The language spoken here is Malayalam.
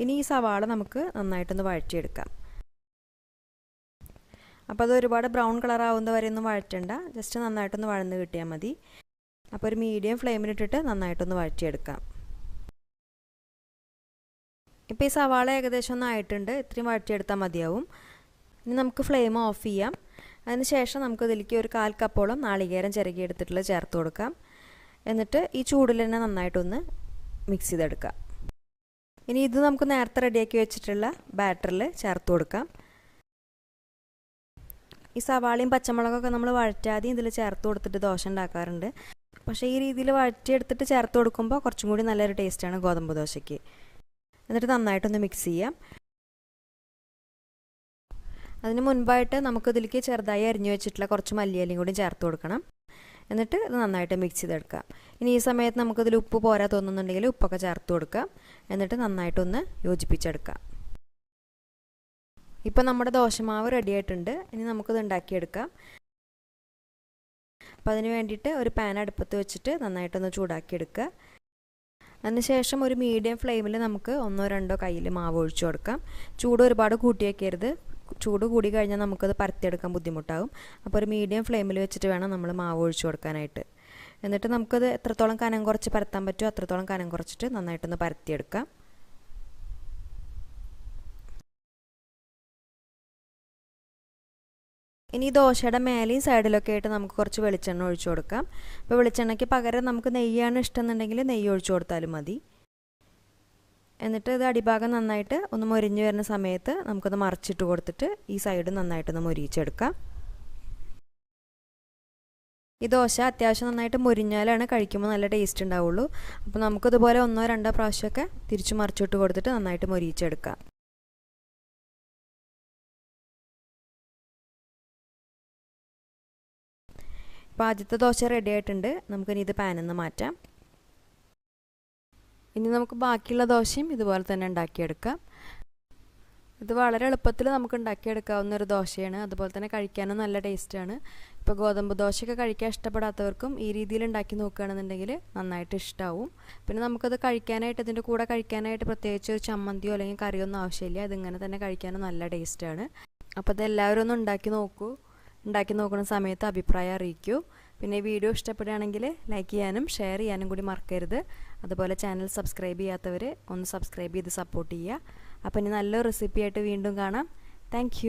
ഇനി ഈ സവാള നമുക്ക് നന്നായിട്ടൊന്ന് വഴറ്റിയെടുക്കാം. അപ്പോൾ അത് ഒരുപാട് ബ്രൗൺ കളർ ആവുന്ന വരെ ഒന്നും വഴറ്റണ്ട, ജസ്റ്റ് നന്നായിട്ടൊന്ന് വഴന്ന് കിട്ടിയാൽ മതി. അപ്പോൾ ഒരു മീഡിയം ഫ്ലെയിമിലിട്ടിട്ട് നന്നായിട്ടൊന്ന് വഴറ്റിയെടുക്കാം. ഇപ്പോൾ ഈ സവാള ഏകദേശം ഒന്ന് ആയിട്ടുണ്ട്, ഇത്രയും വഴറ്റിയെടുത്താൽ മതിയാവും. ഇനി നമുക്ക് ഫ്ലെയിം ഓഫ് ചെയ്യാം. അതിനുശേഷം നമുക്ക് ഇതിലേക്ക് ഒരു 1/4 കപ്പോളം നാളികേരം ചിരകിയെടുത്തിട്ടുള്ള ചേർത്ത് കൊടുക്കാം. എന്നിട്ട് ഈ ചൂടിൽ തന്നെ നന്നായിട്ടൊന്ന് മിക്സ് ചെയ്തെടുക്കാം. ഇനി ഇത് നമുക്ക് നേരത്തെ റെഡിയാക്കി വെച്ചിട്ടുള്ള ബാറ്ററിൽ ചേർത്ത് കൊടുക്കാം. ഈ സവാളയും പച്ചമുളകൊക്കെ നമ്മൾ വഴറ്റാതെ ഇതിൽ ചേർത്ത് കൊടുത്തിട്ട് ദോശ ഉണ്ടാക്കാറുണ്ട്. പക്ഷേ ഈ രീതിയിൽ വഴറ്റിയെടുത്തിട്ട് ചേർത്ത് കൊടുക്കുമ്പോൾ കുറച്ചും കൂടി നല്ലൊരു ടേസ്റ്റാണ് ഗോതമ്പ് ദോശയ്ക്ക്. എന്നിട്ട് നന്നായിട്ടൊന്ന് മിക്സ് ചെയ്യാം. അതിന് മുൻപായിട്ട് നമുക്കിതിലേക്ക് ചെറുതായി അരിഞ്ഞു വെച്ചിട്ടുള്ള കുറച്ച് മല്ലിയിലയും കൂടി ചേർത്ത് കൊടുക്കണം. എന്നിട്ട് ഇത് നന്നായിട്ട് മിക്സ് ചെയ്തെടുക്കാം. ഇനി ഈ സമയത്ത് നമുക്കിതിൽ ഉപ്പ് പോരാ തോന്നുന്നുണ്ടെങ്കിൽ ഉപ്പൊക്കെ ചേർത്ത് കൊടുക്കാം. എന്നിട്ട് നന്നായിട്ടൊന്ന് യോജിപ്പിച്ചെടുക്കാം. ഇപ്പം നമ്മുടെ ദോശമാവ് റെഡി ആയിട്ടുണ്ട്. ഇനി നമുക്കിത് ഉണ്ടാക്കിയെടുക്കാം. അപ്പോൾ അതിന് വേണ്ടിയിട്ട് ഒരു പാൻ അടുപ്പത്ത് വെച്ചിട്ട് നന്നായിട്ടൊന്ന് ചൂടാക്കിയെടുക്കുക. അതിനുശേഷം ഒരു മീഡിയം ഫ്ലെയിമിൽ നമുക്ക് 1-2 കയ്യിൽ മാവ് ഒഴിച്ചു കൊടുക്കാം. ചൂട് ഒരുപാട് കൂട്ടി വയ്ക്കരുത്. ചൂട് കൂടി കഴിഞ്ഞാൽ നമുക്കത് പരത്തിയെടുക്കാൻ ബുദ്ധിമുട്ടാകും. അപ്പോൾ ഒരു മീഡിയം ഫ്ലെയിമിൽ വെച്ചിട്ട് വേണം നമ്മൾ മാവ് ഒഴിച്ചു കൊടുക്കാനായിട്ട്. എന്നിട്ട് നമുക്കത് എത്രത്തോളം കനം കുറച്ച് പരത്താൻ പറ്റുമോ അത്രത്തോളം കനം കുറച്ചിട്ട് നന്നായിട്ടൊന്ന് പരത്തിയെടുക്കാം. ഇനി ദോശയുടെ മേലെയും സൈഡിലൊക്കെ ആയിട്ട് നമുക്ക് കുറച്ച് വെളിച്ചെണ്ണ ഒഴിച്ചു കൊടുക്കാം. അപ്പോൾ വെളിച്ചെണ്ണയ്ക്ക് പകരം നമുക്ക് നെയ്യാണ് ഇഷ്ടമെന്നുണ്ടെങ്കിൽ നെയ്യ് ഒഴിച്ചു കൊടുത്താലും മതി. എന്നിട്ട് ഇത് അടിഭാഗം നന്നായിട്ട് ഒന്ന് മൊരിഞ്ഞ് വരുന്ന സമയത്ത് നമുക്കത് മറിച്ചിട്ട് കൊടുത്തിട്ട് ഈ സൈഡ് നന്നായിട്ടൊന്ന് മൊരിയിച്ചെടുക്കാം. ഈ ദോശ അത്യാവശ്യം നന്നായിട്ട് മൊരിഞ്ഞാലാണ് കഴിക്കുമ്പോൾ നല്ല ടേസ്റ്റ് ഉണ്ടാവുള്ളൂ. അപ്പോൾ നമുക്കിതുപോലെ 1-2 പ്രാവശ്യമൊക്കെ തിരിച്ചു മറിച്ചിട്ട് കൊടുത്തിട്ട് നന്നായിട്ട് മൊരിയിച്ചെടുക്കാം. ഇപ്പോൾ ആദ്യത്തെ ദോശ റെഡി ആയിട്ടുണ്ട്. നമുക്കിനി ഇത് പാനിൽ നിന്ന് മാറ്റാം. ഇനി നമുക്ക് ബാക്കിയുള്ള ദോശയും ഇതുപോലെ തന്നെ ഉണ്ടാക്കിയെടുക്കാം. ഇത് വളരെ എളുപ്പത്തിൽ നമുക്ക് ഉണ്ടാക്കിയെടുക്കാവുന്ന ഒരു ദോശയാണ്. അതുപോലെ തന്നെ കഴിക്കാനും നല്ല ടേസ്റ്റാണ്. ഇപ്പോൾ ഗോതമ്പ് ദോശയൊക്കെ കഴിക്കാൻ ഇഷ്ടപ്പെടാത്തവർക്കും ഈ രീതിയിൽ ഉണ്ടാക്കി നോക്കുകയാണെന്നുണ്ടെങ്കിൽ നന്നായിട്ട് ഇഷ്ടമാവും. പിന്നെ നമുക്കത് കഴിക്കാനായിട്ട് ഇതിൻ്റെ കൂടെ കഴിക്കാനായിട്ട് പ്രത്യേകിച്ച് ഒരു ചമ്മന്തിയോ അല്ലെങ്കിൽ കറിയോ ഒന്നും ആവശ്യമില്ല. ഇതിങ്ങനെ തന്നെ കഴിക്കാനും നല്ല ടേസ്റ്റാണ്. അപ്പോൾ ഇത് എല്ലാവരും ഒന്ന് ഉണ്ടാക്കി നോക്കൂ. ഉണ്ടാക്കി നോക്കുന്ന സമയത്ത് അഭിപ്രായം അറിയിക്കൂ. പിന്നെ ഈ വീഡിയോ ഇഷ്ടപ്പെടുകയാണെങ്കിൽ ലൈക്ക് ചെയ്യാനും ഷെയർ ചെയ്യാനും കൂടി മറക്കരുത്. അതുപോലെ ചാനൽ സബ്സ്ക്രൈബ് ചെയ്യാത്തവർ ഒന്ന് സബ്സ്ക്രൈബ് ചെയ്ത് സപ്പോർട്ട് ചെയ്യുക. അപ്പോൾ ഇനി നല്ലൊരു റെസിപ്പി ആയിട്ട് വീണ്ടും കാണാം. താങ്ക്